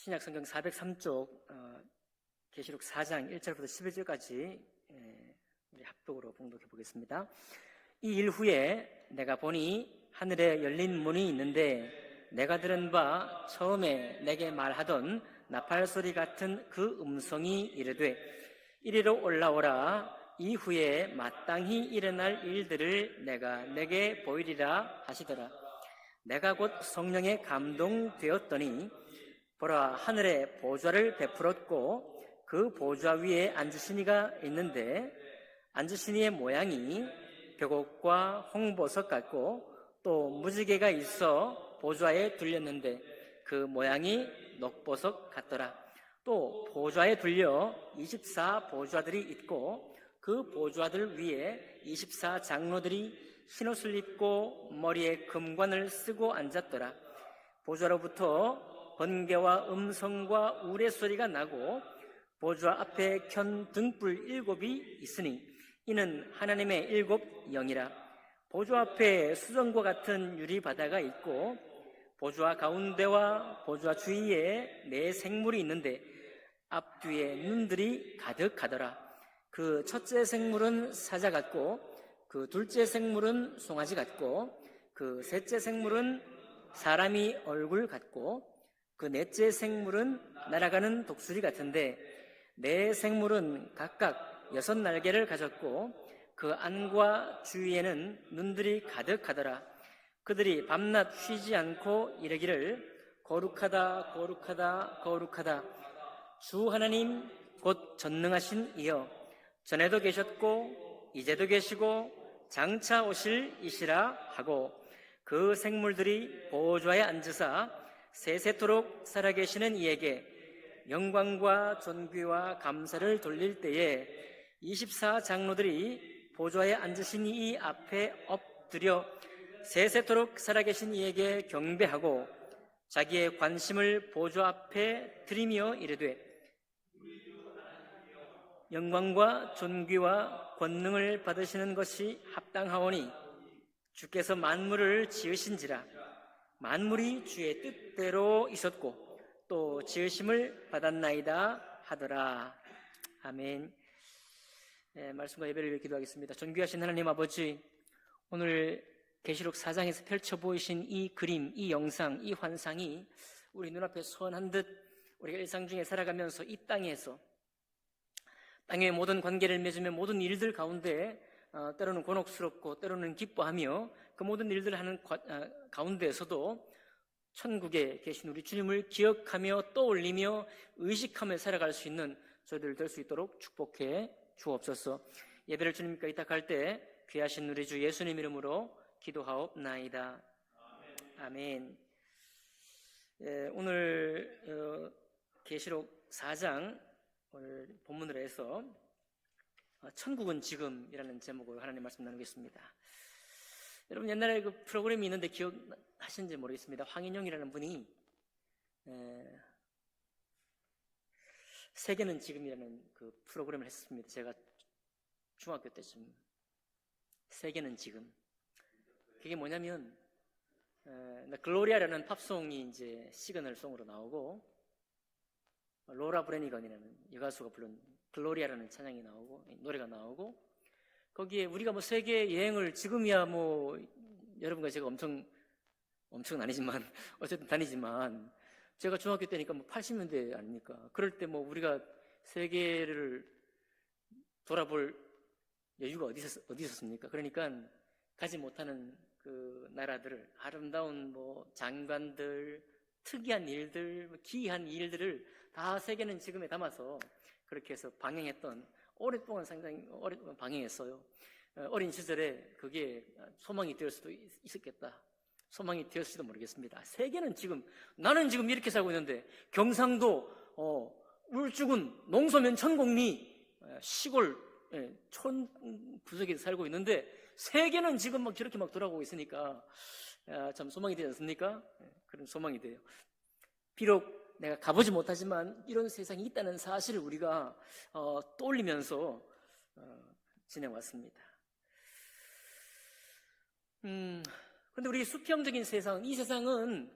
신약 성경 403쪽 계시록 4장 1절부터 11절까지 우리 합독으로 봉독해 보겠습니다. 이 일 후에 내가 보니 하늘에 열린 문이 있는데 내가 들은 바 처음에 내게 말하던 나팔 소리 같은 그 음성이 이르되 이리로 올라오라. 이후에 마땅히 일어날 일들을 내가 내게 보이리라 하시더라. 내가 곧 성령에 감동되었더니 보라, 하늘에 보좌를 베풀었고 그 보좌 위에 앉으신 이가 있는데 앉으신 이의 모양이 벽옥과 홍보석 같고 또 무지개가 있어 보좌에 둘렸는데 그 모양이 녹보석 같더라. 또 보좌에 둘려 24 보좌들이 있고 그 보좌들 위에 24 장로들이 흰옷을 입고 머리에 금관을 쓰고 앉았더라. 보좌로부터 번개와 음성과 우레소리가 나고 보좌 앞에 켠 등불 7이 있으니 이는 하나님의 7 영이라. 보좌 앞에 수정과 같은 유리바다가 있고 보좌 가운데와 보좌 주위에 4 생물이 있는데 앞뒤에 눈들이 가득하더라. 그 첫째 생물은 사자 같고 그 둘째 생물은 송아지 같고 그 셋째 생물은 사람이 얼굴 같고 그 넷째 생물은 날아가는 독수리 같은데 4 생물은 각각 6 날개를 가졌고 그 안과 주위에는 눈들이 가득하더라. 그들이 밤낮 쉬지 않고 이르기를 거룩하다 거룩하다 거룩하다 주 하나님 곧 전능하신 이여 전에도 계셨고 이제도 계시고 장차 오실 이시라 하고 그 생물들이 보좌에 앉으사 세세토록 살아계시는 이에게 영광과 존귀와 감사를 돌릴 때에 24 장로들이 보좌에 앉으신 이 앞에 엎드려 세세토록 살아계신 이에게 경배하고 자기의 관심을 보좌 앞에 드리며 이르되 영광과 존귀와 권능을 받으시는 것이 합당하오니 주께서 만물을 지으신지라. 만물이 주의 뜻대로 있었고 또 지으심을 받았나이다 하더라. 아멘. 말씀과 예배를 위해 기도하겠습니다. 존귀하신 하나님 아버지, 오늘 계시록 4장에서 펼쳐 보이신 이 그림, 이 영상, 이 환상이 우리 눈앞에 선한 듯 우리가 일상 중에 살아가면서 이 땅에서 땅의 모든 관계를 맺으며 모든 일들 가운데 때로는 곤혹스럽고 때로는 기뻐하며 그 모든 일들을 하는 가운데에서도 천국에 계신 우리 주님을 기억하며 떠올리며 의식하며 살아갈 수 있는 저희들 될 수 있도록 축복해 주옵소서. 예배를 주님께 의탁할 때 귀하신 우리 주 예수님 이름으로 기도하옵나이다. 아멘. 오늘 계시록 4장 오늘 본문으로 해서 천국은 지금이라는 제목으로 하나님 말씀 나누겠습니다. 여러분 옛날에 그 프로그램이 있는데 기억하시는지 모르겠습니다. 황인용이라는 분이 세계는 지금이라는 그 프로그램을 했습니다. 제가 중학교 때쯤. 세계는 지금. 그게 뭐냐면 글로리아라는 팝송이 이제 시그널 송으로 나오고 로라 브래니건이라는 여가수가 부른 글로리아라는 찬양이 나오고 노래가 나오고 거기에 우리가 뭐 세계 여행을 지금이야 뭐 여러분과 제가 엄청 아니지만 어쨌든 다니지만 제가 중학교 때니까 뭐 80년대 아닙니까? 그럴 때 뭐 우리가 세계를 돌아볼 여유가 어디 있었습니까? 그러니까 가지 못하는 그 나라들을 아름다운 뭐 장관들, 특이한 일들, 기이한 일들을 다 세계는 지금에 담아서 그렇게 해서 방영했던 상당히 오랫동안 방영했어요. 어린 시절에 그게 소망이 될 수도 있었겠다. 소망이 되었을지도 모르겠습니다. 세계는 지금 나는 지금 이렇게 살고 있는데 경상도 울주군 농소면 천곡리 시골 촌 구석에 살고 있는데 세계는 지금 막 저렇게 막 돌아가고 있으니까 참 소망이 되지 않습니까? 그런 소망이 돼요. 비록 내가 가보지 못하지만 이런 세상이 있다는 사실을 우리가 떠올리면서 지내왔습니다. 근데 우리 수평적인 세상, 이 세상은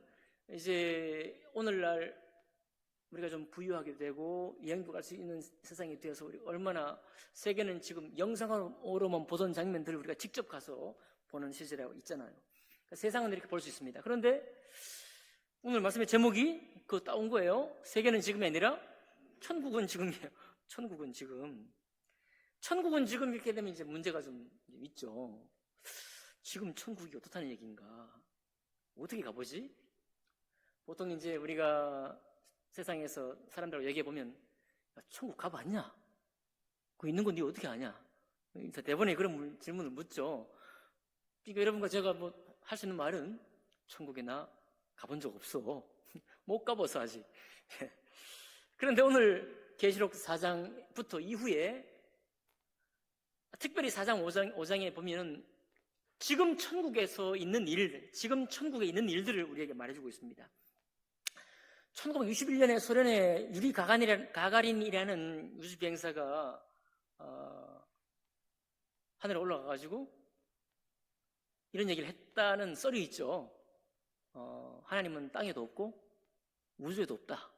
이제 오늘날 우리가 좀 부유하게 되고 여행도 갈 수 있는 세상이 되어서 우리 얼마나 세계는 지금 영상으로만 보던 장면들을 우리가 직접 가서 보는 시절에 있잖아요. 그러니까 세상은 이렇게 볼 수 있습니다. 그런데 오늘 말씀의 제목이 그거 따온 거예요. 세계는 지금이 아니라 천국은 지금이에요. 천국은 지금. 천국은 지금 이렇게 되면 이제 문제가 좀 있죠. 지금 천국이 어떻다는 얘기인가? 어떻게 가보지? 보통 이제 우리가 세상에서 사람들하고 얘기해보면, 야, 천국 가봤냐? 그거 있는 건 네 어떻게 아냐? 대부분의 그런 질문을 묻죠. 그러니까 여러분과 제가 뭐 할 수 있는 말은, 천국에 나 가본 적 없어. 못 가봐서 아직. 그런데 오늘 계시록 4장부터 이후에 특별히 4장 5장에 보면은 지금 천국에서 있는 일, 지금 천국에 있는 일들을 우리에게 말해주고 있습니다. 1961년에 소련의 유리 가가린이라는 우주 비행사가 하늘에 올라가가지고 이런 얘기를 했다는 썰이 있죠. 하나님은 땅에도 없고 우주에도 없다.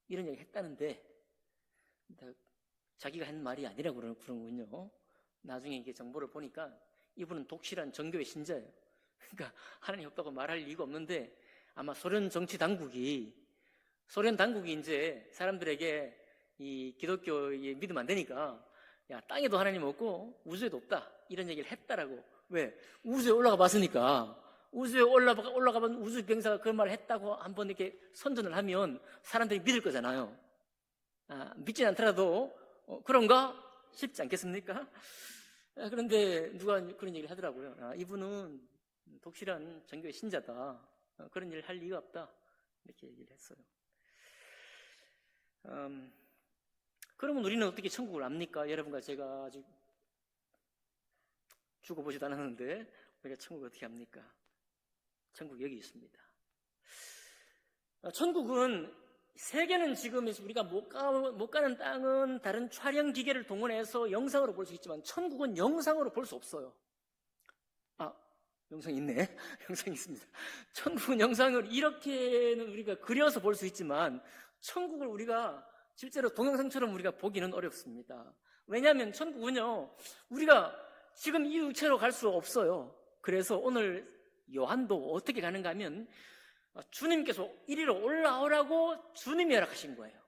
이런 얘기를 했다는데 자기가 한 말이 아니라고 그러는군요. 나중에 이게 정보를 보니까 이분은 독실한 정교의 신자예요. 그러니까 하나님 없다고 말할 이유가 없는데 아마 소련 정치 당국이 이제 사람들에게 이 기독교에 믿으면 안 되니까 야, 땅에도 하나님 없고 우주에도 없다. 이런 얘기를 했다라고. 왜? 우주에 올라가 봤으니까. 우주에 올라가본 우주 비행사가 그 말을 했다고 한번 이렇게 선전을 하면 사람들이 믿을 거잖아요. 믿진 않더라도 그런가 싶지 않겠습니까? 그런데 누가 그런 얘기를 하더라고요. 이분은 독실한 정교의 신자다. 그런 일을 할 이유가 없다. 이렇게 얘기를 했어요. 그러면 우리는 어떻게 천국을 압니까? 여러분과 제가 아직 죽어보지도 않았는데 우리가 천국을 어떻게 압니까? 천국 여기 있습니다. 천국은 세계는 지금 우리가 못 가는 땅은 다른 촬영 기계를 동원해서 영상으로 볼 수 있지만 천국은 영상으로 볼 수 없어요. 영상이 있네. 영상이 있습니다. 천국은 영상을 이렇게는 우리가 그려서 볼 수 있지만 천국을 우리가 실제로 동영상처럼 우리가 보기는 어렵습니다. 왜냐하면 천국은요, 우리가 지금 이 육체로 갈 수 없어요. 그래서 오늘 요한도 어떻게 가는가 하면 주님께서 이리로 올라오라고 주님이 허락하신 거예요.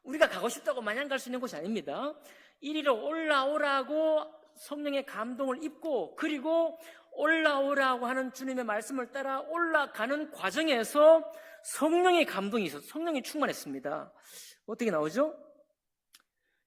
우리가 가고 싶다고 마냥 갈 수 있는 곳이 아닙니다. 이리로 올라오라고 성령의 감동을 입고 그리고 올라오라고 하는 주님의 말씀을 따라 올라가는 과정에서 성령의 감동이 있어서 성령이 충만했습니다. 어떻게 나오죠?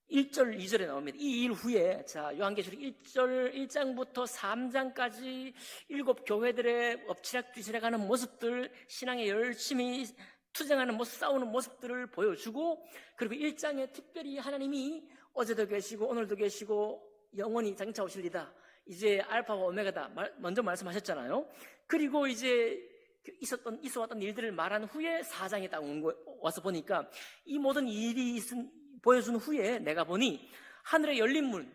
1절, 2절에 나옵니다. 이 일 후에, 요한계시록 1장부터 3장까지 7 교회들의 엎치락뒤치락하는 모습들, 신앙에 열심히 투쟁하는 모습, 싸우는 모습들을 보여주고, 그리고 1장에 특별히 하나님이 어제도 계시고, 오늘도 계시고, 영원히 장차 오실리다. 이제 알파와 오메가다. 먼저 말씀하셨잖아요. 그리고 이제 있어왔던 일들을 말한 후에 4장에 딱 와서 보니까 이 모든 일이 보여준 후에 내가 보니 하늘에 열린 문.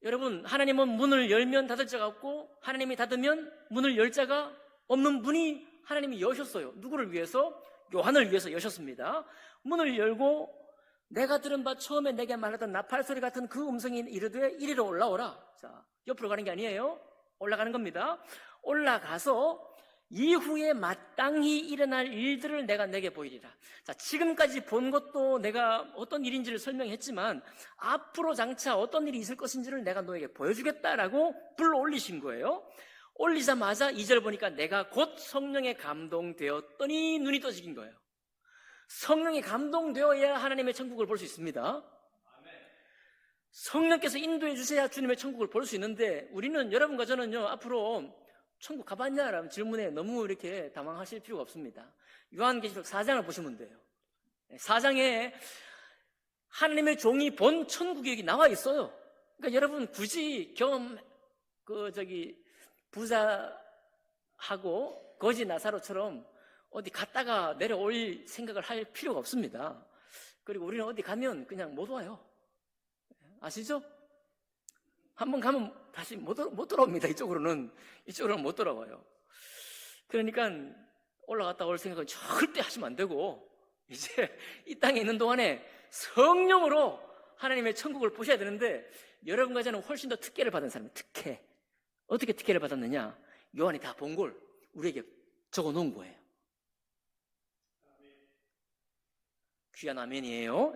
여러분, 하나님은 문을 열면 닫을 자가 없고 하나님이 닫으면 문을 열 자가 없는 문이 하나님이 여셨어요. 누구를 위해서? 요한을 위해서 여셨습니다. 문을 열고 내가 들은 바 처음에 내게 말하던 나팔 소리 같은 그 음성이 이르되 이리로 올라오라. 자, 옆으로 가는 게 아니에요. 올라가는 겁니다. 올라가서 이후에 마땅히 일어날 일들을 내가 내게 보이리라. 자, 지금까지 본 것도 내가 어떤 일인지를 설명했지만 앞으로 장차 어떤 일이 있을 것인지를 내가 너에게 보여주겠다라고 불러 올리신 거예요. 올리자마자 2절 보니까 내가 곧 성령에 감동되었더니 눈이 떠지긴 거예요. 성령에 감동되어야 하나님의 천국을 볼 수 있습니다. 성령께서 인도해 주셔야 주님의 천국을 볼 수 있는데 우리는, 여러분과 저는요, 앞으로 천국 가봤냐라는 질문에 너무 이렇게 당황하실 필요가 없습니다. 요한계시록 4장을 보시면 돼요. 4장에 하나님의 종이 본 천국이 여기 나와 있어요. 그러니까 여러분 굳이 부자하고 거지 나사로처럼 어디 갔다가 내려올 생각을 할 필요가 없습니다. 그리고 우리는 어디 가면 그냥 못 와요. 아시죠? 한번 가면 다시 못 돌아옵니다. 이쪽으로는 못 돌아와요. 그러니까 올라갔다 올 생각은 절대 하시면 안 되고, 이제 이 땅에 있는 동안에 성령으로 하나님의 천국을 보셔야 되는데, 여러분과 저는 훨씬 더 특혜를 받은 사람이에요. 특혜. 어떻게 특혜를 받았느냐? 요한이 다 본 걸 우리에게 적어 놓은 거예요. 귀한 아멘이에요.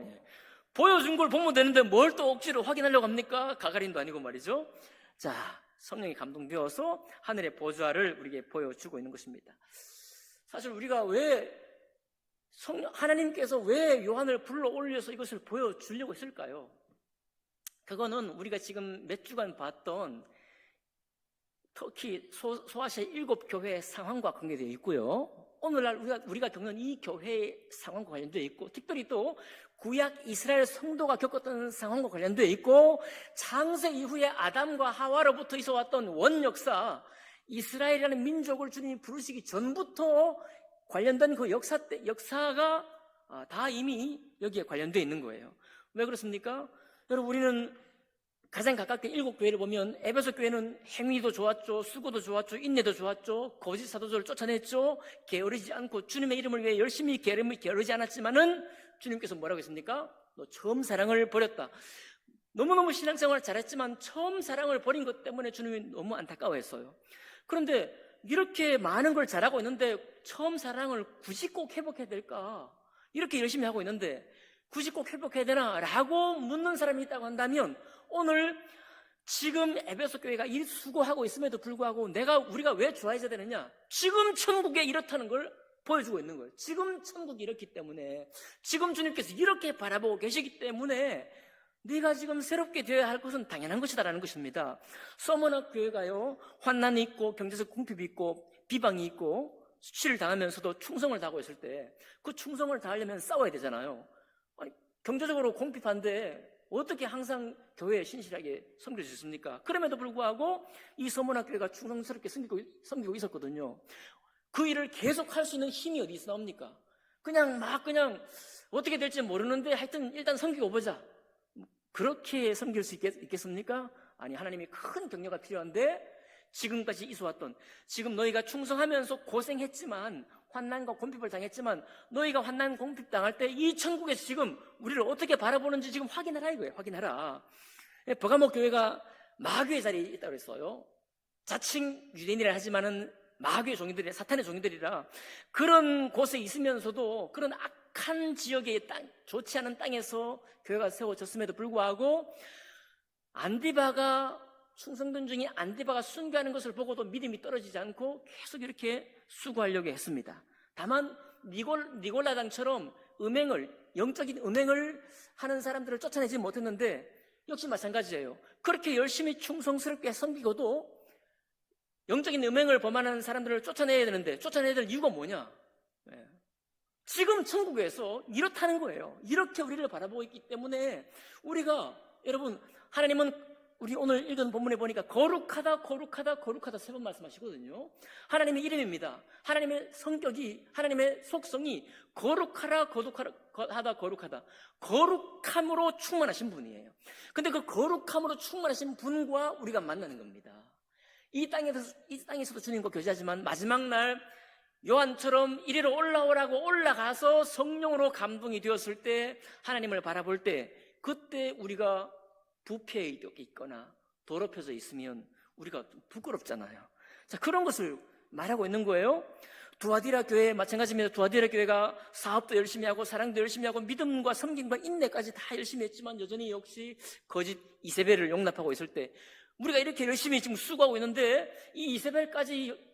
보여준 걸 보면 되는데 뭘 또 억지로 확인하려고 합니까? 가가린도 아니고 말이죠. 자, 성령이 감동되어서 하늘의 보좌를 우리에게 보여주고 있는 것입니다. 사실 우리가 하나님께서 왜 요한을 불러 올려서 이것을 보여주려고 했을까요? 그거는 우리가 지금 몇 주간 봤던 터키 소아시아 7교회의 상황과 관계되어 있고요. 오늘날 우리가 겪는 이 교회의 상황과 관련되어 있고, 특별히 또 구약 이스라엘 성도가 겪었던 상황과 관련되어 있고, 창세 이후에 아담과 하와로부터 있어왔던 원역사, 이스라엘이라는 민족을 주님이 부르시기 전부터 관련된 그 역사가 다 이미 여기에 관련되어 있는 거예요. 왜 그렇습니까? 여러분, 우리는 가장 가깝게 7교회를 보면 에베소 교회는 행위도 좋았죠, 수고도 좋았죠, 인내도 좋았죠, 거짓 사도들을 쫓아냈죠, 게으르지 않고 주님의 이름을 위해 열심히 게으르지 않았지만은 주님께서 뭐라고 했습니까? 너 처음 사랑을 버렸다. 너무너무 신앙생활을 잘했지만 처음 사랑을 버린 것 때문에 주님이 너무 안타까워했어요. 그런데 이렇게 많은 걸 잘하고 있는데 처음 사랑을 굳이 꼭 회복해야 될까? 이렇게 열심히 하고 있는데 굳이 꼭 회복해야 되나? 라고 묻는 사람이 있다고 한다면, 오늘 지금 에베소 교회가 일 수고하고 있음에도 불구하고 우리가 왜 좋아해야 되느냐? 지금 천국에 이렇다는 걸 보여주고 있는 거예요. 지금 천국이 이렇기 때문에, 지금 주님께서 이렇게 바라보고 계시기 때문에 네가 지금 새롭게 되어야 할 것은 당연한 것이다라는 것입니다. 서머나 교회가요, 환난이 있고 경제적 궁핍이 있고 비방이 있고 수치를 당하면서도 충성을 다하고 있을 때, 그 충성을 다하려면 싸워야 되잖아요. 아니, 경제적으로 궁핍한데 어떻게 항상 교회에 신실하게 섬길 수 있습니까? 그럼에도 불구하고 이 서머나 교회가 충성스럽게 섬기고 있었거든요. 그 일을 계속 할 수 있는 힘이 어디서 나옵니까? 그냥 어떻게 될지 모르는데 하여튼 일단 섬기고 보자. 그렇게 섬길 수 있겠습니까? 아니, 하나님이 큰 격려가 필요한데, 지금까지 있어왔던, 지금 너희가 충성하면서 고생했지만, 환난과 궁핍을 당했지만, 너희가 환난 궁핍 당할 때 이 천국에서 지금 우리를 어떻게 바라보는지 지금 확인하라 이거예요. 확인하라. 버가모 교회가 마귀의 자리에 있다고 그랬어요. 자칭 유대인이라 하지만은 마귀의 종이들이라, 사탄의 종이들이라, 그런 곳에 있으면서도 그런 악한 지역의 좋지 않은 땅에서 교회가 세워졌음에도 불구하고 충성된 중에 안디바가 순교하는 것을 보고도 믿음이 떨어지지 않고 계속 이렇게 수고하려고 했습니다. 다만 니골라당처럼 영적인 음행을 하는 사람들을 쫓아내지 못했는데, 역시 마찬가지예요. 그렇게 열심히 충성스럽게 섬기고도 영적인 음행을 범하는 사람들을 쫓아내야 되는데, 쫓아내야 될 이유가 뭐냐? 지금 천국에서 이렇다는 거예요. 이렇게 우리를 바라보고 있기 때문에 여러분, 하나님은 우리 오늘 읽은 본문에 보니까 거룩하다 3번 말씀하시거든요. 하나님의 이름입니다. 하나님의 성격이, 하나님의 속성이 거룩하다. 거룩함으로 충만하신 분이에요. 근데 그 거룩함으로 충만하신 분과 우리가 만나는 겁니다. 이 땅에서도 주님과 교제하지만 마지막 날 요한처럼 이리로 올라오라고 올라가서 성령으로 감동이 되었을 때, 하나님을 바라볼 때, 그때 우리가 부패에 있거나 더럽혀져 있으면 우리가 좀 부끄럽잖아요. 자, 그런 것을 말하고 있는 거예요. 두아디라 교회 마찬가지입니다. 두아디라 교회가 사업도 열심히 하고 사랑도 열심히 하고 믿음과 섬김과 인내까지 다 열심히 했지만 여전히 역시 거짓 이세벨을 용납하고 있을 때, 우리가 이렇게 열심히 지금 수고하고 있는데 이 이세벨까지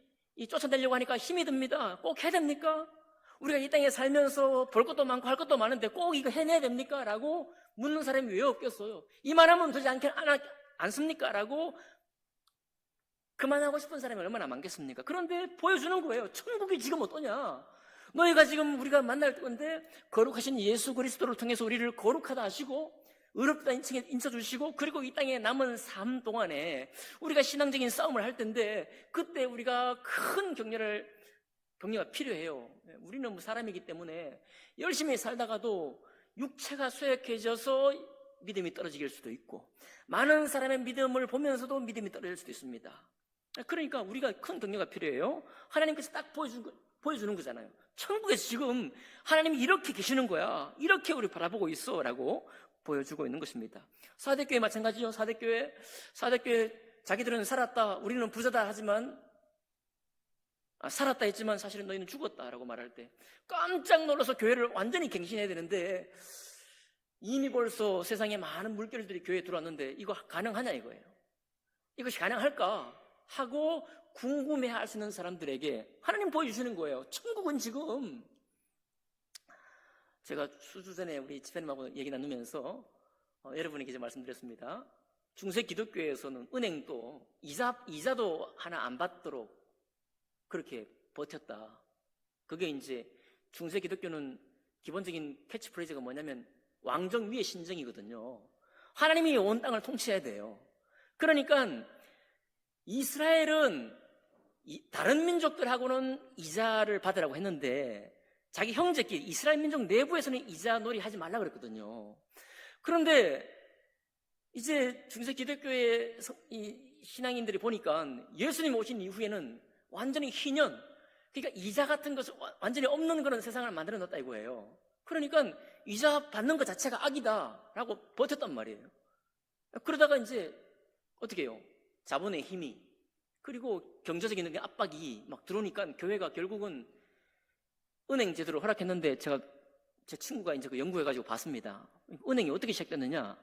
쫓아내려고 하니까 힘이 듭니다. 꼭 해야 됩니까? 우리가 이 땅에 살면서 볼 것도 많고 할 것도 많은데 꼭 이거 해내야 됩니까? 라고 묻는 사람이 왜 없겠어요? 이만하면 되지 않습니까? 라고 그만하고 싶은 사람이 얼마나 많겠습니까? 그런데 보여주는 거예요. 천국이 지금 어떠냐? 너희가 지금 우리가 만날 건데 거룩하신 예수 그리스도를 통해서 우리를 거룩하다 하시고 의롭다 인쳐주시고, 그리고 이 땅에 남은 삶 동안에 우리가 신앙적인 싸움을 할 텐데, 그때 우리가 큰 격려가 필요해요. 우리는 사람이기 때문에 열심히 살다가도 육체가 쇠약해져서 믿음이 떨어질 수도 있고, 많은 사람의 믿음을 보면서도 믿음이 떨어질 수도 있습니다. 그러니까 우리가 큰 격려가 필요해요. 하나님께서 딱 보여준 거, 보여주는 거잖아요. 천국에서 지금 하나님이 이렇게 계시는 거야. 이렇게 우리 바라보고 있어 라고 보여주고 있는 것입니다. 사대교회 마찬가지죠. 사대교회 자기들은 살았다, 우리는 부자다 하지만 살았다 했지만 사실은 너희는 죽었다라고 말할 때 깜짝 놀라서 교회를 완전히 갱신해야 되는데 이미 벌써 세상에 많은 물결들이 교회에 들어왔는데 이거 가능하냐 이거예요. 이것이 가능할까 하고 궁금해할 수 있는 사람들에게 하나님 보여주시는 거예요. 천국은 지금, 제가 수주 전에 우리 집사님하고 얘기 나누면서 여러분에게 이제 말씀드렸습니다. 중세 기독교에서는 은행도 이자도 하나 안 받도록 그렇게 버텼다. 그게 이제 중세 기독교는 기본적인 캐치프레이즈가 뭐냐면 왕정 위에 신정이거든요. 하나님이 온 땅을 통치해야 돼요. 그러니까 이스라엘은 다른 민족들하고는 이자를 받으라고 했는데 자기 형제끼리 이스라엘 민족 내부에서는 이자 놀이 하지 말라 그랬거든요. 그런데 이제 중세 기독교의 신앙인들이 보니까 예수님 오신 이후에는 완전히 희년, 그러니까 이자 같은 것을 완전히 없는 그런 세상을 만들어 놨다 이거예요. 그러니까 이자 받는 것 자체가 악이다라고 버텼단 말이에요. 그러다가 이제 어떻게 해요? 자본의 힘이, 그리고 경제적인 압박이 막 들어오니까 교회가 결국은 은행 제도를 허락했는데, 제 친구가 이제 그 연구해가지고 봤습니다. 은행이 어떻게 시작됐느냐?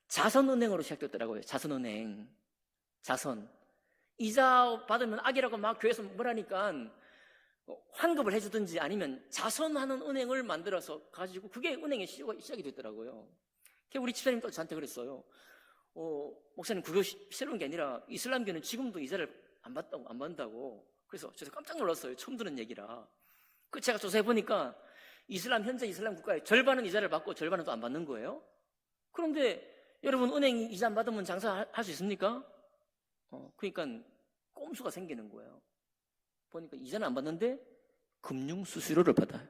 자선은행으로 시작됐더라고요. 자선은행. 이자 받으면 악이라고 막 교회에서 뭐라니까 환급을 해주든지 아니면 자선하는 은행을 만들어서 가지고 그게 은행의 시작이 됐더라고요. 우리 집사님도 저한테 그랬어요. 목사님, 그거 새로운 게 아니라 이슬람교는 지금도 이자를 안 받는다고. 그래서 저도 깜짝 놀랐어요. 처음 듣는 얘기라. 제가 조사해보니까 현재 이슬람 국가의 절반은 이자를 받고 절반은 또 안 받는 거예요. 그런데 여러분, 은행이 이자 안 받으면 장사할 수 있습니까? 그러니까 꼼수가 생기는 거예요. 보니까 이자는 안 받는데 금융 수수료를 받아요.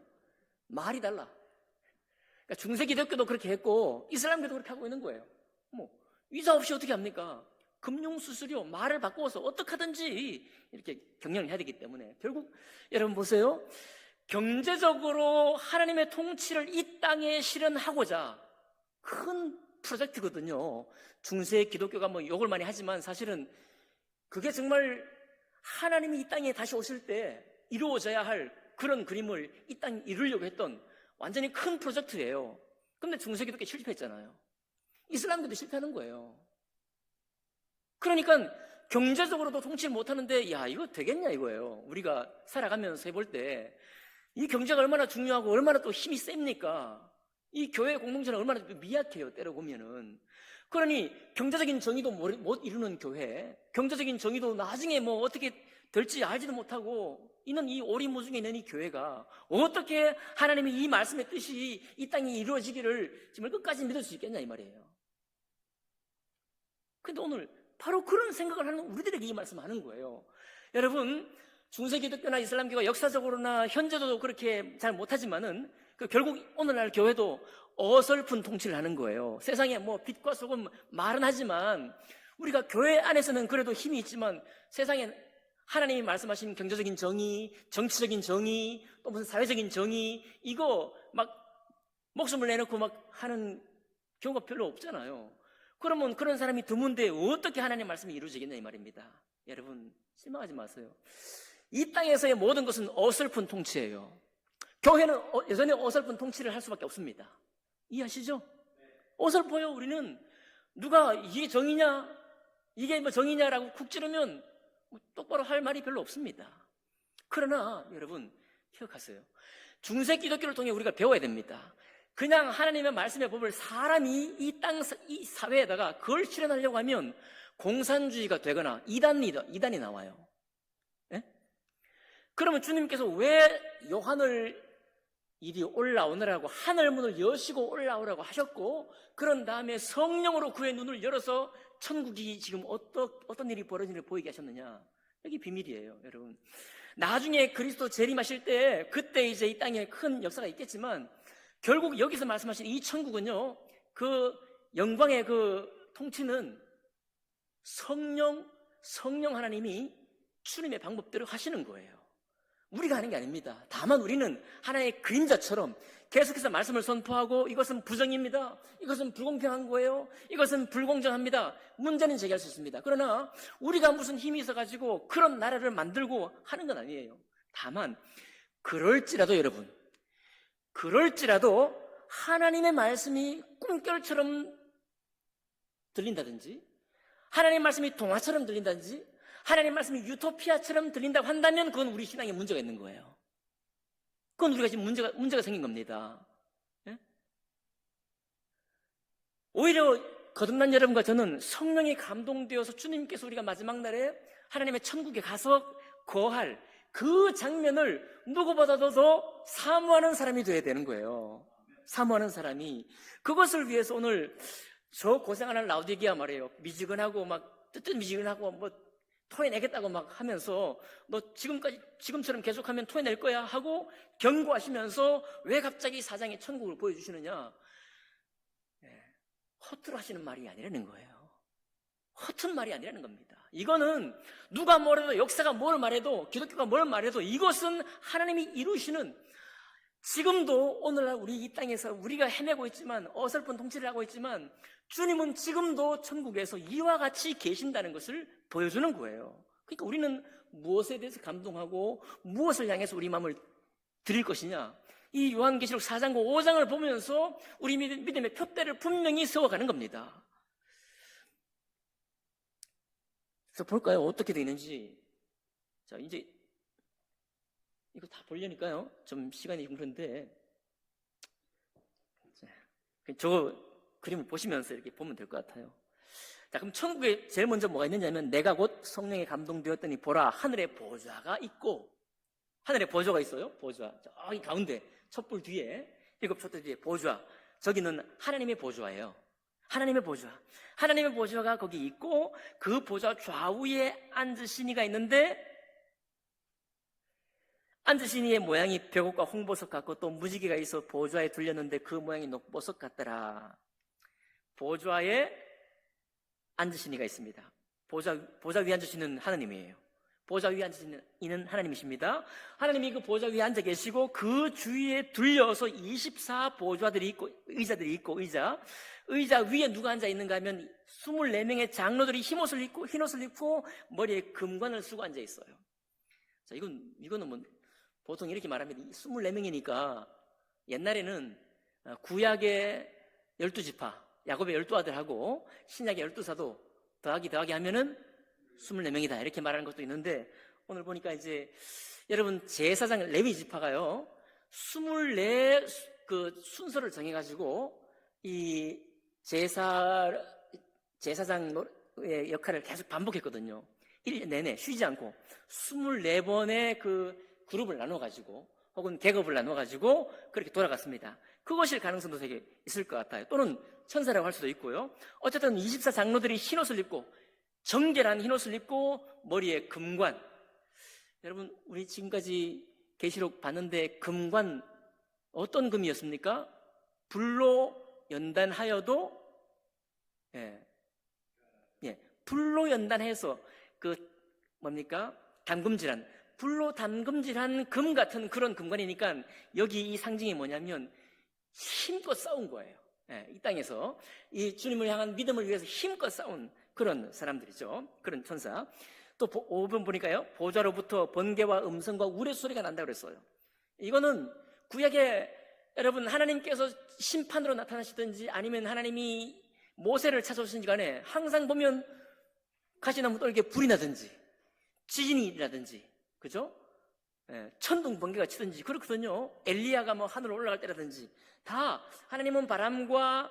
말이 달라. 그러니까 중세 기독교도 그렇게 했고 이슬람교도 그렇게 하고 있는 거예요. 이자 없이 어떻게 합니까? 금융 수수료, 말을 바꾸어서 어떻게 하든지 이렇게 경영을 해야 되기 때문에 결국 여러분 보세요. 경제적으로 하나님의 통치를 이 땅에 실현하고자 큰 프로젝트거든요. 중세 기독교가 욕을 많이 하지만 사실은 그게 정말 하나님이 이 땅에 다시 오실 때 이루어져야 할 그런 그림을 이 땅에 이루려고 했던 완전히 큰 프로젝트예요. 근데 중세 기독교 실패했잖아요. 이슬람교도 실패하는 거예요. 그러니까 경제적으로도 통치를 못하는데 야, 이거 되겠냐 이거예요. 우리가 살아가면서 해볼 때 이 경제가 얼마나 중요하고 얼마나 또 힘이 셉니까? 이 교회 공동체는 얼마나 미약해요, 때려보면은. 그러니 경제적인 정의도 못 이루는 교회, 경제적인 정의도 나중에 어떻게 될지 알지도 못하고 있는 이 오리무중에 있는 이 교회가 어떻게 하나님이 이 말씀의 뜻이 이 땅에 이루어지기를 정말 끝까지 믿을 수 있겠냐 이 말이에요. 근데 오늘 바로 그런 생각을 하는 우리들에게 이 말씀을 하는 거예요. 여러분, 중세 기독교나 이슬람교가 역사적으로나 현재도 그렇게 잘 못하지만은 결국 오늘날 교회도 어설픈 통치를 하는 거예요. 세상에 빛과 소금 말은 하지만 우리가 교회 안에서는 그래도 힘이 있지만 세상에 하나님이 말씀하신 경제적인 정의, 정치적인 정의, 또 무슨 사회적인 정의, 이거 막 목숨을 내놓고 막 하는 경우가 별로 없잖아요. 그러면 그런 사람이 드문데 어떻게 하나님의 말씀이 이루어지겠냐 이 말입니다. 여러분, 실망하지 마세요. 이 땅에서의 모든 것은 어설픈 통치예요. 교회는 여전히 어설픈 통치를 할 수밖에 없습니다. 이해하시죠? 어설퍼요. 우리는 누가 이게 정의냐, 이게 정의냐라고 쿡 찌르면 똑바로 할 말이 별로 없습니다. 그러나 여러분 기억하세요. 중세 기독교를 통해 우리가 배워야 됩니다. 그냥 하나님의 말씀의 법을 사람이 이 사회에다가 그걸 실현하려고 하면 공산주의가 되거나 이단이 나와요. 예? 그러면 주님께서 왜 요한을 이리 올라오느라고 하늘문을 여시고 올라오라고 하셨고, 그런 다음에 성령으로 그의 눈을 열어서 천국이 지금 어떤 일이 벌어지는 걸 보이게 하셨느냐? 여기 비밀이에요, 여러분. 나중에 그리스도 재림하실 때 그때 이제 이 땅에 큰 역사가 있겠지만 결국 여기서 말씀하신 이 천국은요, 그 영광의 그 통치는 성령 하나님이 주님의 방법대로 하시는 거예요. 우리가 하는 게 아닙니다. 다만 우리는 하나의 그림자처럼 계속해서 말씀을 선포하고 이것은 부정입니다. 이것은 불공평한 거예요. 이것은 불공정합니다. 문제는 제기할 수 있습니다. 그러나 우리가 무슨 힘이 있어가지고 그런 나라를 만들고 하는 건 아니에요. 다만 그럴지라도 여러분, 그럴지라도 하나님의 말씀이 꿈결처럼 들린다든지 하나님의 말씀이 동화처럼 들린다든지 하나님의 말씀이 유토피아처럼 들린다고 한다면 그건 우리 신앙에 문제가 있는 거예요. 그건 우리가 지금 문제가 생긴 겁니다. 예? 오히려 거듭난 여러분과 저는 성령이 감동되어서 주님께서 우리가 마지막 날에 하나님의 천국에 가서 거할 그 장면을 누구보다도 더 사모하는 사람이 되어야 되는 거예요. 사모하는 사람이. 그것을 위해서 오늘 저 고생하는 라우디게아 말이에요. 미지근하고 막 뜨뜻미지근하고 뭐 토해내겠다고 막 하면서 너 지금처럼 계속하면 토해낼 거야 하고 경고하시면서 왜 갑자기 사장의 천국을 보여주시느냐. 허투루 하시는 말이 아니라는 거예요. 허튼 말이 아니라는 겁니다. 이거는 누가 뭐래도 역사가 뭘 말해도 기독교가 뭘 말해도 이것은 하나님이 이루시는 지금도 오늘날 우리 이 땅에서 우리가 헤매고 있지만 어설픈 통치를 하고 있지만 주님은 지금도 천국에서 이와 같이 계신다는 것을 보여주는 거예요. 그러니까 우리는 무엇에 대해서 감동하고 무엇을 향해서 우리 마음을 드릴 것이냐. 이 요한계시록 4장과 5장을 보면서 우리 믿음의 표대를 분명히 세워가는 겁니다. 그래서 볼까요? 어떻게 되어 있는지. 자, 이제 이거 다 보려니까요. 좀 시간이 좀 그런데. 자, 저거 그림을 보시면서 이렇게 보면 될 것 같아요. 자, 그럼 천국에 제일 먼저 뭐가 있느냐면 내가 곧 성령에 감동되었더니 보라 하늘에 보좌가 있고 하늘에 보좌가 있어요. 보좌. 저기 가운데 촛불 뒤에 7촛대 뒤에 보좌. 저기는 하나님의 보좌예요. 하나님의 보좌. 하나님의 보좌가 거기 있고 그 보좌 좌우에 앉으신 이가 있는데 앉으신 이의 모양이 벽옥과 홍보석 같고 또 무지개가 있어 보좌에 둘렸는데 그 모양이 녹보석 같더라. 보좌에 앉으신 이가 있습니다. 보좌 위에 앉으시는 하나님이에요. 보좌 위에 앉으시는 이는 하나님이십니다. 하나님이 그 보좌 위에 앉아 계시고 그 주위에 둘려서 24보좌들이 있고 의자들이 있고 의자 위에 누가 앉아 있는가 하면 24명의 장로들이 흰 옷을 입고 머리에 금관을 쓰고 앉아 있어요. 자, 이거는 뭐 보통 이렇게 말하면 24명이니까 옛날에는 구약의 12지파, 야곱의 12아들하고 신약의 12사도 더하기 하면은 24명이다 이렇게 말하는 것도 있는데 오늘 보니까 이제 여러분 제사장 레위지파가요 24 그 순서를 정해가지고 이 제사장의 역할을 계속 반복했거든요. 1년 내내 쉬지 않고 24번의 그 그룹을 나눠가지고 혹은 계급을 나눠가지고 그렇게 돌아갔습니다. 그것일 가능성도 되게 있을 것 같아요. 또는 천사라고 할 수도 있고요. 어쨌든 24장로들이 흰옷을 입고 정결한 흰옷을 입고 머리에 금관. 여러분 우리 지금까지 계시록 봤는데 금관 어떤 금이었습니까? 불로 연단하여도 불로 연단해서 그 뭡니까? 불로 담금질한 금 같은 그런 금관이니까 여기 이 상징이 뭐냐면 힘껏 싸운 거예요. 이 땅에서 이 주님을 향한 믿음을 위해서 힘껏 싸운 그런 사람들이죠. 그런 천사. 또 5번 보니까요. 보좌로부터 번개와 음성과 우레소리가 난다고 그랬어요. 이거는 구약에 여러분 하나님께서 심판으로 나타나시든지 아니면 하나님이 모세를 찾아오시든지 간에 항상 보면 가시나무 떨기에 불이 나든지 지진이 일어나든지 그죠? 천둥 번개가 치든지 그렇거든요. 엘리야가 뭐 하늘로 올라갈 때라든지 다 하나님은 바람과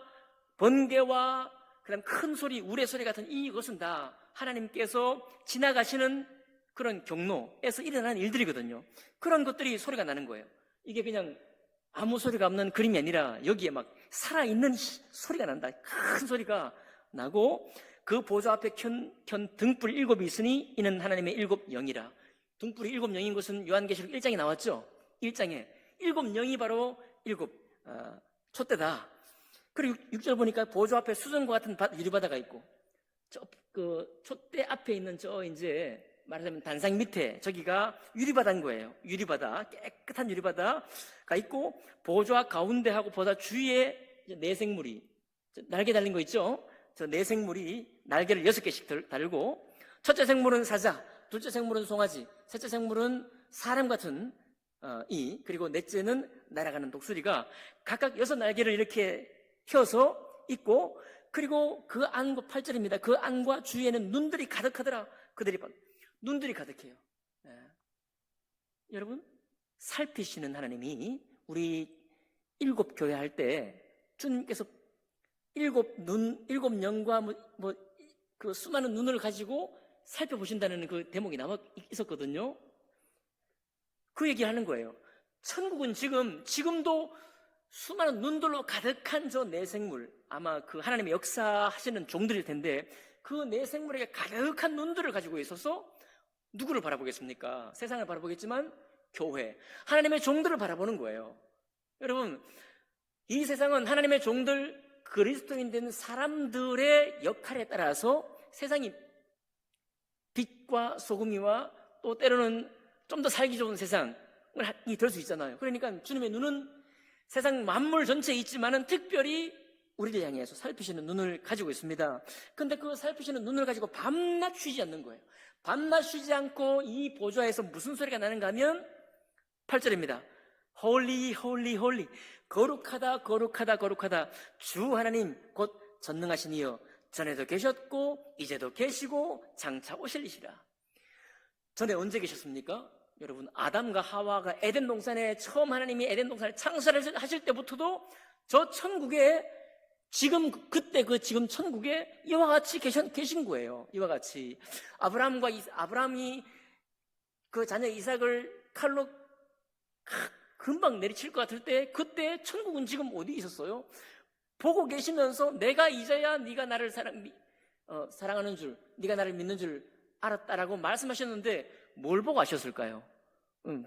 번개와 그다음 큰 소리, 우레소리 같은 이것은 다 하나님께서 지나가시는 그런 경로에서 일어나는 일들이거든요. 그런 것들이 소리가 나는 거예요. 이게 그냥 아무 소리가 없는 그림이 아니라 여기에 막 살아있는 소리가 난다. 큰 소리가 나고 그 보좌 앞에 켠 등불 7이 있으니 이는 하나님의 7영이라. 등불이 7영인 것은 요한계시록 1장에 나왔죠. 1장에 7영이 바로 7 촛대다. 그리고 6절 보니까 보좌 앞에 수정과 같은 유리바다가 있고 그 촛대 앞에 있는 이제 말하자면 단상 밑에 저기가 유리바다인 거예요. 유리바다, 깨끗한 유리바다가 있고 보좌 가운데하고 보좌 주위에 내생물이 날개 달린 거 있죠? 저 내생물이 날개를 6개씩 달고 첫째 생물은 사자, 둘째 생물은 송아지, 셋째 생물은 사람 같은 이, 그리고 넷째는 날아가는 독수리가 각각 6날개를 이렇게 펴서 있고, 그리고 그 안과 8절입니다. 그 안과 주위에는 눈들이 가득하더라. 그들이 눈들이 가득해요. 여러분, 살피시는 하나님이 우리 7교회 할 때 주님께서 7영과 그 수많은 눈을 가지고 살펴보신다는 그 대목이 남아 있었거든요. 그 얘기하는 거예요. 천국은 지금도 수많은 눈들로 가득한 저 내생물, 아마 그 하나님의 역사하시는 종들일 텐데 그 내생물에게 가득한 눈들을 가지고 있어서 누구를 바라보겠습니까? 세상을 바라보겠지만 교회, 하나님의 종들을 바라보는 거예요. 여러분, 이 세상은 하나님의 종들, 그리스도인 된 사람들의 역할에 따라서 세상이 빛과 소금이와 또 때로는 좀 더 살기 좋은 세상이 될 수 있잖아요. 그러니까 주님의 눈은 세상 만물 전체에 있지만은 특별히 우리를 향해서 살피시는 눈을 가지고 있습니다. 근데 그 살피시는 눈을 가지고 밤낮 쉬지 않는 거예요. 밤낮 쉬지 않고 이 보좌에서 무슨 소리가 나는가 하면 8절입니다. Holy, holy, holy. 거룩하다, 거룩하다, 거룩하다. 주 하나님 곧 전능하신 이여, 전에도 계셨고 이제도 계시고 장차 오실리시라. 전에 언제 계셨습니까? 여러분, 아담과 하와가 에덴 동산에 처음 하나님이 에덴 동산을 창설을 하실 때부터도 저 천국에 그때 지금 천국에 이와 같이 계신 거예요. 이와 같이 아브라함이 그 자녀 이삭을 칼로 금방 내리칠 것 같을 때 그때 천국은 지금 어디 있었어요? 보고 계시면서 내가 이제야 네가 나를 사랑하는 줄, 네가 나를 믿는 줄 알았다라고 말씀하셨는데 뭘 보고 아셨을까요?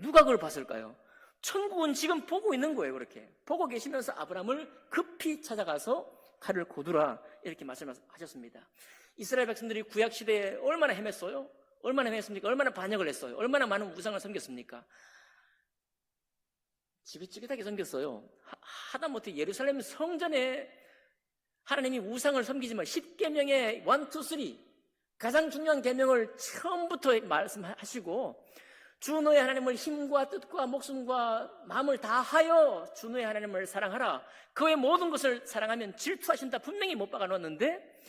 누가 그걸 봤을까요? 천국은 지금 보고 있는 거예요. 그렇게 보고 계시면서 아브라함을 급히 찾아가서 칼을 고두라 이렇게 말씀하셨습니다. 이스라엘 백성들이 구약시대에 얼마나 헤맸어요? 얼마나 헤맸습니까? 얼마나 반역을 했어요? 얼마나 많은 우상을 섬겼습니까? 지긋지긋하게 섬겼어요. 하다못해 예루살렘 성전에 하나님이 우상을 섬기지만 10계명의 1, 2, 3 가장 중요한 계명을 처음부터 말씀하시고 주 너의 하나님을 힘과 뜻과 목숨과 마음을 다하여 주 너의 하나님을 사랑하라. 그의 모든 것을 사랑하면 질투하신다 분명히 못 박아놓았는데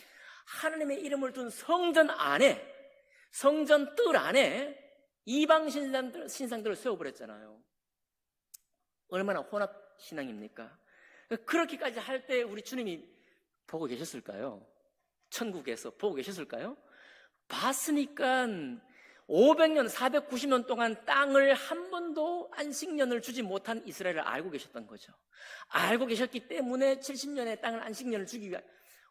하나님의 이름을 둔 성전 안에, 성전 뜰 안에 이방 신상들을 세워버렸잖아요. 얼마나 혼합신앙입니까? 그렇게까지 할 때 우리 주님이 보고 계셨을까요? 천국에서 보고 계셨을까요? 봤으니까 500년, 490년 동안 땅을 한 번도 안식년을 주지 못한 이스라엘을 알고 계셨던 거죠. 알고 계셨기 때문에 70년의 땅을 안식년을 주기 위해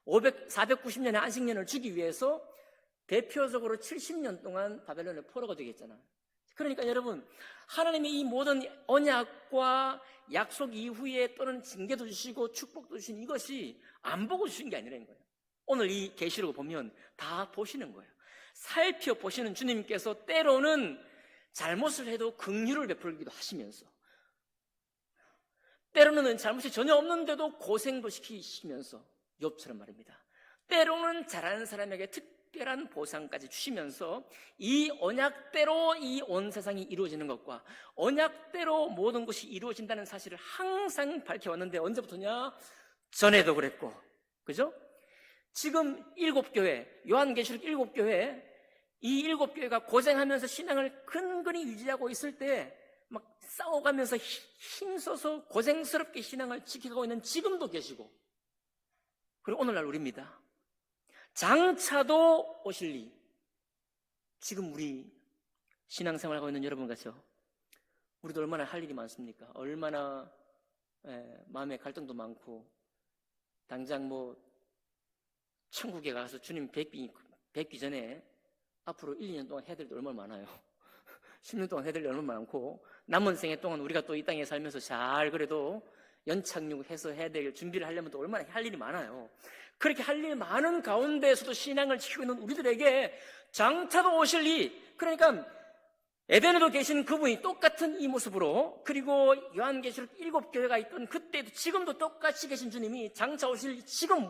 490년의 안식년을 주기 위해서 대표적으로 70년 동안 바벨론의 포로가 되겠잖아요. 그러니까 여러분, 하나님의 이 모든 언약과 약속 이후에 또는 징계도 주시고 축복도 주신 이것이 안 보고 주신 게 아니라는 거예요. 오늘 이 계시록을 보면 다 보시는 거예요. 살펴보시는 주님께서 때로는 잘못을 해도 긍휼을 베풀기도 하시면서 때로는 잘못이 전혀 없는데도 고생도 시키시면서 욥처럼 말입니다. 때로는 잘하는 사람에게 특별한 보상까지 주시면서 이 언약대로 이 온 세상이 이루어지는 것과 언약대로 모든 것이 이루어진다는 사실을 항상 밝혀왔는데 언제부터냐? 전에도 그랬고, 그죠? 지금 7교회, 요한계시록 7교회, 이 7교회가 고생하면서 신앙을 근근히 유지하고 있을 때 막 싸워가면서 힘써서 고생스럽게 신앙을 지켜가고 있는 지금도 계시고, 그리고 오늘날 우리입니다. 장차도 오실리. 지금 우리 신앙생활하고 있는 여러분 같죠? 우리도 얼마나 할 일이 많습니까? 얼마나 마음의 갈등도 많고, 당장 천국에 가서 주님 뵙기 전에 앞으로 1, 2년 동안 해야 될 일 얼마나 많아요. 10년 동안 해야 될 일 얼마나 많고, 남은 생애 동안 우리가 또 이 땅에 살면서 잘 그래도 연착륙해서 해야 될 준비를 하려면 또 얼마나 할 일이 많아요. 그렇게 할 일 많은 가운데에서도 신앙을 지키고 있는 우리들에게 장차도 오실 이 그러니까 에덴에도 계신 그분이 똑같은 이 모습으로, 그리고 요한계시록 7교회가 있던 그때도 지금도 똑같이 계신 주님이 장차 오실 지금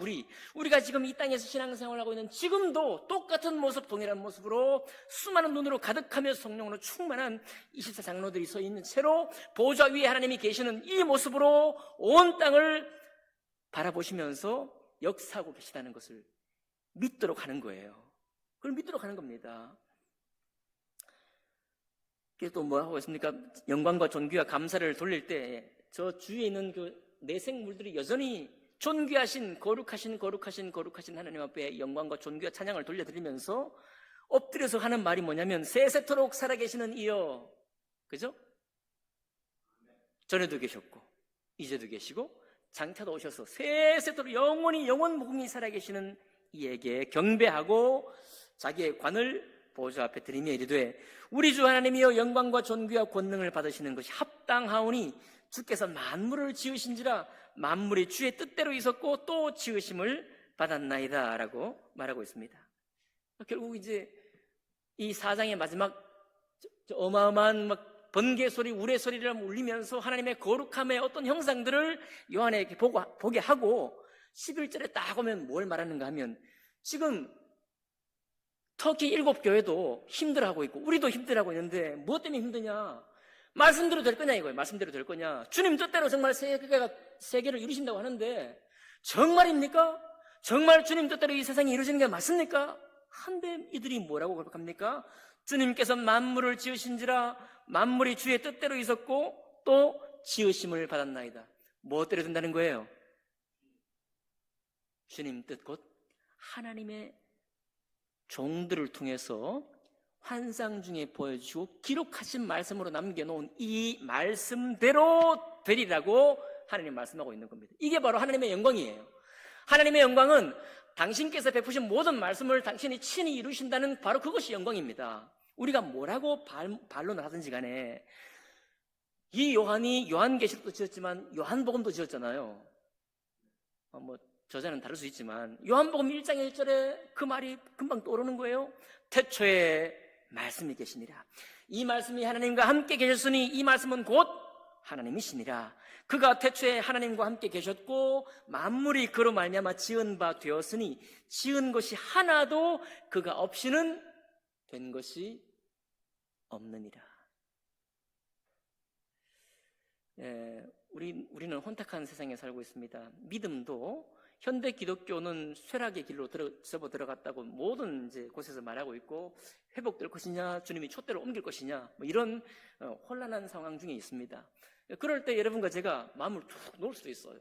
우리가 지금 이 땅에서 신앙생활을 하고 있는 지금도 똑같은 모습, 동일한 모습으로 수많은 눈으로 가득하며 성령으로 충만한 24장로들이 서 있는 채로 보좌 위에 하나님이 계시는 이 모습으로 온 땅을 바라보시면서 역사하고 계시다는 것을 믿도록 하는 거예요. 그걸 믿도록 하는 겁니다. 그래서 또 뭐 하고 있습니까? 영광과 존귀와 감사를 돌릴 때 저 주위에 있는 그 내생물들이 여전히 존귀하신 거룩하신 하나님 앞에 영광과 존귀와 찬양을 돌려드리면서 엎드려서 하는 말이 뭐냐면 세세토록 살아계시는 이여, 그죠? 전에도 계셨고 이제도 계시고 장차도 오셔서 세세토록 영원히 영원무궁히 살아계시는 이에게 경배하고 자기의 관을 보좌 앞에 드리며 이르되 우리 주 하나님이여 영광과 존귀와 권능을 받으시는 것이 합당하오니 주께서 만물을 지으신지라 만물이 주의 뜻대로 있었고 또 지으심을 받았나이다 라고 말하고 있습니다. 결국 이제 이 4장의 마지막 어마어마한 막 번개 소리, 우레 소리를 울리면서 하나님의 거룩함의 어떤 형상들을 요한에게 보게 하고 11절에 딱 오면 뭘 말하는가 하면 지금 터키 7교회도 힘들어하고 있고 우리도 힘들어하고 있는데 뭐 때문에 힘드냐? 말씀대로 될 거냐 이거예요. 말씀대로 될 거냐? 주님 뜻대로 정말 세계를 이루신다고 하는데 정말입니까? 정말 주님 뜻대로 이 세상이 이루어지는 게 맞습니까? 한데 이들이 뭐라고 고백합니까? 주님께서 만물을 지으신지라 만물이 주의 뜻대로 있었고 또 지으심을 받았나이다. 뭐 때려 든다는 거예요? 주님 뜻 곧 하나님의 종들을 통해서 환상 중에 보여주고 기록하신 말씀으로 남겨놓은 이 말씀대로 되리라고 하나님 말씀하고 있는 겁니다. 이게 바로 하나님의 영광이에요. 하나님의 영광은 당신께서 베푸신 모든 말씀을 당신이 친히 이루신다는 바로 그것이 영광입니다. 우리가 뭐라고 반론을 하든지 간에 이 요한이 요한계시록도 지었지만 요한복음도 지었잖아요. 저자는 다를 수 있지만 요한복음 1장 1절에 그 말이 금방 떠오르는 거예요. 태초에 말씀이 계시니라. 이 말씀이 하나님과 함께 계셨으니 이 말씀은 곧 하나님이시니라. 그가 태초에 하나님과 함께 계셨고 만물이 그로 말미암아 지은 바 되었으니 지은 것이 하나도 그가 없이는 된 것이 없느니라. 우리는 혼탁한 세상에 살고 있습니다. 믿음도 현대 기독교는 쇠락의 길로 접어 들어갔다고 모든 이제 곳에서 말하고 있고 회복될 것이냐, 주님이 촛대를 옮길 것이냐, 뭐 이런 혼란한 상황 중에 있습니다. 그럴 때 여러분과 제가 마음을 툭 놓을 수도 있어요.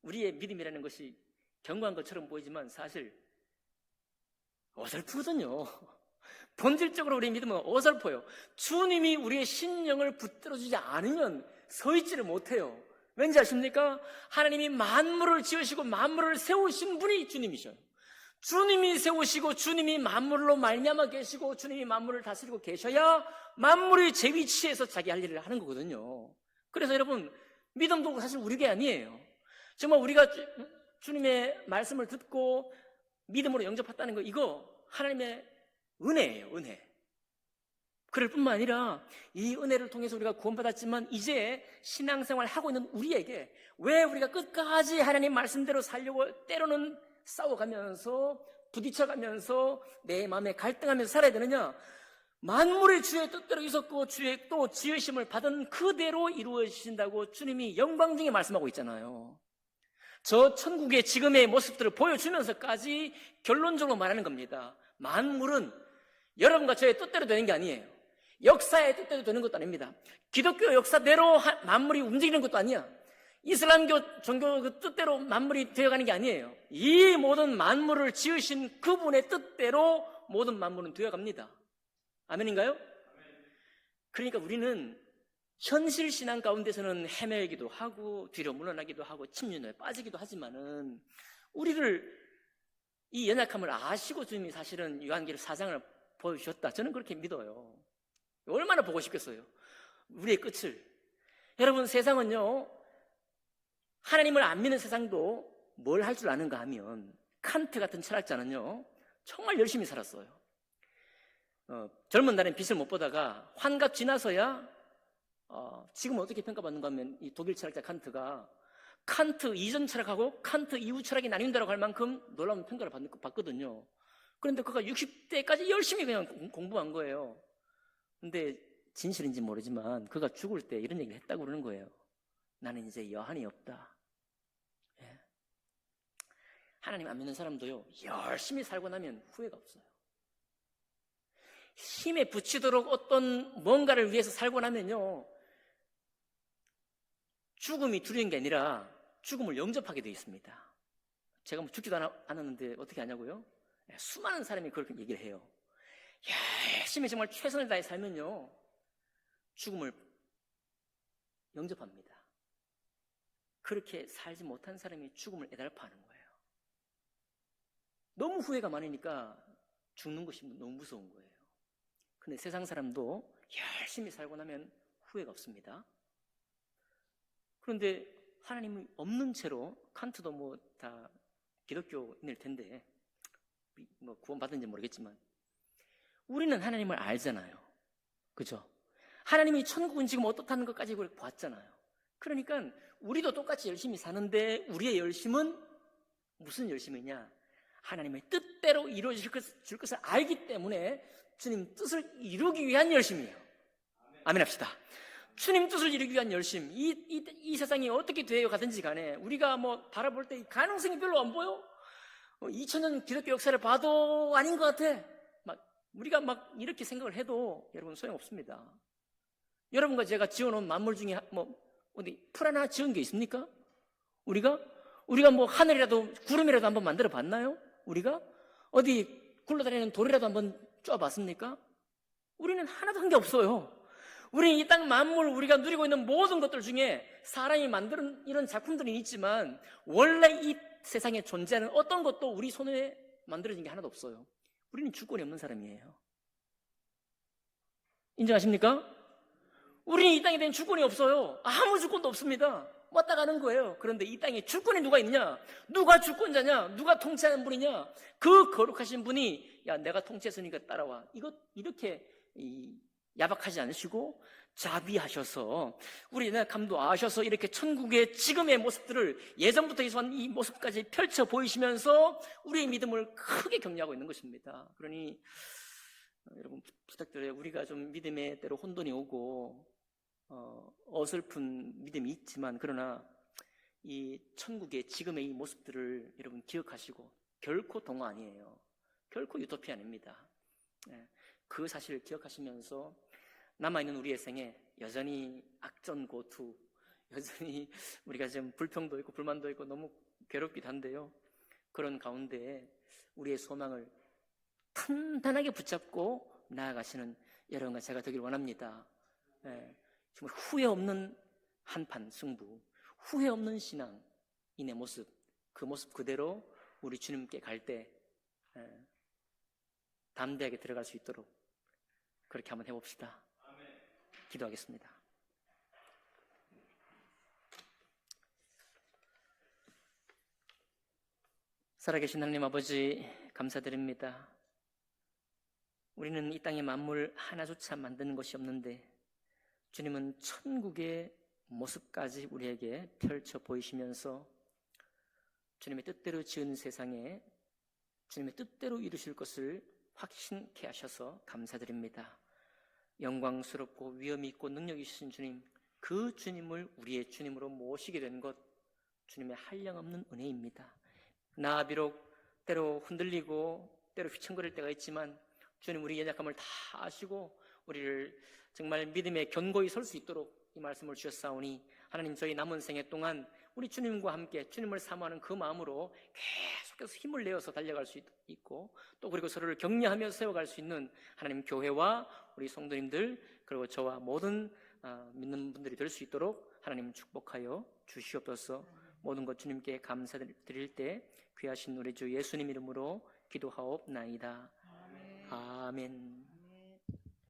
우리의 믿음이라는 것이 견고한 것처럼 보이지만 사실 어설프거든요. 본질적으로 우리의 믿음은 어설퍼요. 주님이 우리의 신령을 붙들어주지 않으면 서 있지를 못해요. 왠지 아십니까? 하나님이 만물을 지으시고 만물을 세우신 분이 주님이셔요. 주님이 세우시고 주님이 만물로 말미암아 계시고 주님이 만물을 다스리고 계셔야 만물이 제 위치에서 자기 할 일을 하는 거거든요. 그래서 여러분 믿음도 사실 우리 게 아니에요. 정말 우리가 주님의 말씀을 듣고 믿음으로 영접했다는 거 이거 하나님의 은혜예요. 은혜. 그럴 뿐만 아니라 이 은혜를 통해서 우리가 구원받았지만 이제 신앙생활을 하고 있는 우리에게 왜 우리가 끝까지 하나님 말씀대로 살려고 때로는 싸워가면서 부딪혀가면서 내 마음에 갈등하면서 살아야 되느냐? 만물이 주의 뜻대로 있었고 주의 또 지으심을 받은 그대로 이루어지신다고 주님이 영광 중에 말씀하고 있잖아요. 저 천국의 지금의 모습들을 보여주면서까지 결론적으로 말하는 겁니다. 만물은 여러분과 저의 뜻대로 되는 게 아니에요. 역사의 뜻대로 되는 것도 아닙니다. 기독교 역사대로 만물이 움직이는 것도 아니야. 이슬람교 종교 그 뜻대로 만물이 되어가는 게 아니에요. 이 모든 만물을 지으신 그분의 뜻대로 모든 만물은 되어갑니다. 아멘인가요? 그러니까 우리는 현실 신앙 가운데서는 헤매기도 하고 뒤로 물러나기도 하고 침륜에 빠지기도 하지만은 우리를 이 연약함을 아시고 주님이 사실은 요한계시록 4장을 보여주셨다. 저는 그렇게 믿어요. 얼마나 보고 싶겠어요. 우리의 끝을. 여러분 세상은요 하나님을 안 믿는 세상도 뭘 할 줄 아는가 하면 칸트 같은 철학자는요 정말 열심히 살았어요. 젊은 날엔 빛을 못 보다가 환갑 지나서야 지금 어떻게 평가받는가 하면 이 독일 철학자 칸트가 칸트 이전 철학하고 칸트 이후 철학이 나뉜다라고 할 만큼 놀라운 평가를 받거든요. 그런데 그가 60대까지 열심히 그냥 공부한 거예요. 근데 진실인지 모르지만 그가 죽을 때 이런 얘기를 했다고 그러는 거예요. 나는 이제 여한이 없다. 예. 하나님 안 믿는 사람도요, 열심히 살고 나면 후회가 없어요. 힘에 부치도록 어떤 뭔가를 위해서 살고 나면요, 죽음이 두려운 게 아니라 죽음을 영접하게 되어 있습니다. 제가 뭐 죽지도 않았는데 어떻게 하냐고요? 수많은 사람이 그렇게 얘기를 해요. 열심히 정말 최선을 다해 살면요, 죽음을 영접합니다. 그렇게 살지 못한 사람이 죽음을 애달파하는 거예요. 너무 후회가 많으니까 죽는 것이 너무 무서운 거예요. 근데 세상 사람도 열심히 살고 나면 후회가 없습니다. 그런데 하나님이 없는 채로, 칸트도 뭐 다 기독교인일 텐데 뭐 구원받은지 모르겠지만 우리는 하나님을 알잖아요. 그죠? 하나님이 천국은 지금 어떻다는 것까지 우리가 봤잖아요. 그러니까 우리도 똑같이 열심히 사는데 우리의 열심은 무슨 열심이냐? 하나님의 뜻대로 이루어질 것을 알기 때문에 주님 뜻을 이루기 위한 열심이에요. 아멘 합시다. 주님 뜻을 이루기 위한 열심. 이 세상이 어떻게 되어 가든지 간에 우리가 뭐 바라볼 때 가능성이 별로 안 보여. 2000년 기독교 역사를 봐도 아닌 것 같아. 우리가 이렇게 생각을 해도 여러분 소용없습니다. 여러분과 제가 지어놓은 만물 중에 어디 풀 하나 지은 게 있습니까? 우리가 뭐 하늘이라도 구름이라도 한번 만들어 봤나요? 우리가 어디 굴러다니는 돌이라도 한번 쪼아봤습니까? 우리는 하나도 한 게 없어요. 우리는 이 땅 만물, 우리가 누리고 있는 모든 것들 중에 사람이 만드는 이런 작품들이 있지만 원래 이 세상에 존재하는 어떤 것도 우리 손에 만들어진 게 하나도 없어요. 우리는 주권이 없는 사람이에요. 인정하십니까? 우리는 이 땅에 대한 주권이 없어요. 아무 주권도 없습니다. 왔다 가는 거예요. 그런데 이 땅에 주권이 누가 있냐? 누가 주권자냐? 누가 통치하는 분이냐? 그 거룩하신 분이 야, 내가 통치했으니까 따라와. 이렇게 야박하지 않으시고 자비하셔서 우리 연약함도 아셔서 이렇게 천국의 지금의 모습들을 예전부터 예수한 이 모습까지 펼쳐 보이시면서 우리의 믿음을 크게 격려하고 있는 것입니다. 그러니 여러분 부탁드려요. 우리가 좀 믿음의 때로 혼돈이 오고 어설픈 믿음이 있지만 그러나 이 천국의 지금의 이 모습들을 여러분 기억하시고 결코 동화 아니에요. 결코 유토피아 아닙니다. 그 사실을 기억하시면서 남아있는 우리의 생에 여전히 악전고투, 여전히 우리가 지금 불평도 있고 불만도 있고 너무 괴롭기도 한데요. 그런 가운데 우리의 소망을 단단하게 붙잡고 나아가시는 여러분과 제가 되길 원합니다. 정말 후회 없는 한판 승부, 후회 없는 신앙, 이 내 모습, 그 모습 그대로 우리 주님께 갈 때 담대하게 들어갈 수 있도록 그렇게 한번 해봅시다. 기도하겠습니다. 살아계신 하나님 아버지 감사드립니다. 우리는 이 땅의 만물 하나조차 만드는 것이 없는데 주님은 천국의 모습까지 우리에게 펼쳐 보이시면서 주님의 뜻대로 지은 세상에 주님의 뜻대로 이루실 것을 확신케 하셔서 감사드립니다. 영광스럽고 위엄이 있고 능력이 있으신 주님, 그 주님을 우리의 주님으로 모시게 된 것 주님의 한량없는 은혜입니다. 나 비록 때로 흔들리고 때로 휘청거릴 때가 있지만 주님 우리 연약함을 다 아시고 우리를 정말 믿음에 견고히 설 수 있도록 이 말씀을 주셨사오니 하나님 저희 남은 생애 동안 우리 주님과 함께 주님을 사모하는 그 마음으로 계속해서 힘을 내어서 달려갈 수 있고 또 그리고 서로를 격려하며 세워갈 수 있는 하나님 교회와 우리 성도님들 그리고 저와 모든 믿는 분들이 될 수 있도록 하나님 축복하여 주시옵소서. 모든 것 주님께 감사드릴 때 귀하신 우리 주 예수님 이름으로 기도하옵나이다. 아멘.